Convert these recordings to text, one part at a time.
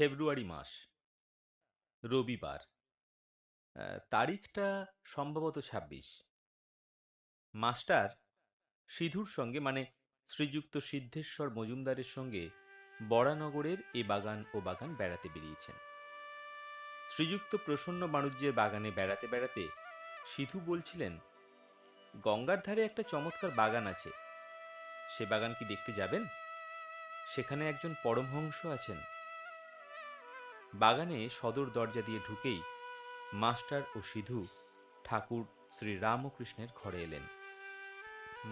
ফেব্রুয়ারি মাস, রবিবার। তারিখটা সম্ভবত ২৬। মাস্টার সিধুর সঙ্গে, মানে শ্রীযুক্ত সিদ্ধেশ্বর মজুমদারের সঙ্গে বরানগরের এ বাগান ও বাগান বেড়াতে বেরিয়েছেন। শ্রীযুক্ত প্রসন্ন বাণিজ্যের বাগানে বেড়াতে বেড়াতে সিধু বলছিলেন, গঙ্গার ধারে একটা চমৎকার বাগান আছে, সে বাগান কি দেখতে যাবেন? সেখানে একজন পরমহংস আছেন। বাগানে সদর দরজা দিয়ে ঢুকেই মাস্টার ও সিধু ঠাকুর শ্রী রামকৃষ্ণের ঘরে এলেন।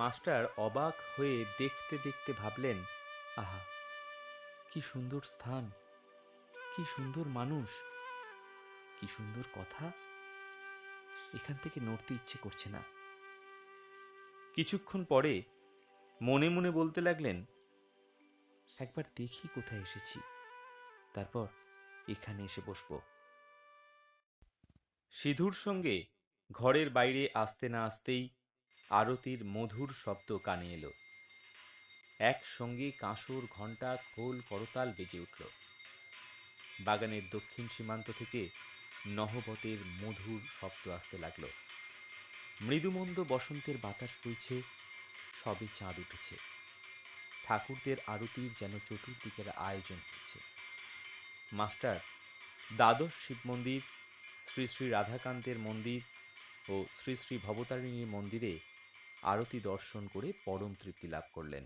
মাস্টার অবাক হয়ে দেখতে দেখতে ভাবলেন, আহা, কি সুন্দর স্থান, কি সুন্দর মানুষ, কি সুন্দর কথা। এখান থেকে নড়তে ইচ্ছে করছে না। কিছুক্ষণ পরে মনে মনে বলতে লাগলেন, একবার দেখি কোথায় এসেছি, তারপর এখানে এসে বসব। সিধুর সঙ্গে ঘরের বাইরে আসতে না আসতেই আরতির মধুর শব্দ কানে এলো। একসঙ্গে কাঁসর, ঘণ্টা, খোল, করতাল বেজে উঠল। বাগানের দক্ষিণ সীমান্ত থেকে নহবতের মধুর শব্দ আসতে লাগল। মৃদুমন্দ বসন্তের বাতাস বইছে, সবে চাঁদ উঠেছে। ঠাকুরদের আরতির যেন চতুর্দিকের আয়োজন হচ্ছে। মাস্টার দ্বাদশ শিব মন্দির, শ্রী শ্রী রাধাকান্তের মন্দির ও শ্রী শ্রী ভবতারিণীর মন্দিরে আরতি দর্শন করে পরম তৃপ্তি লাভ করলেন।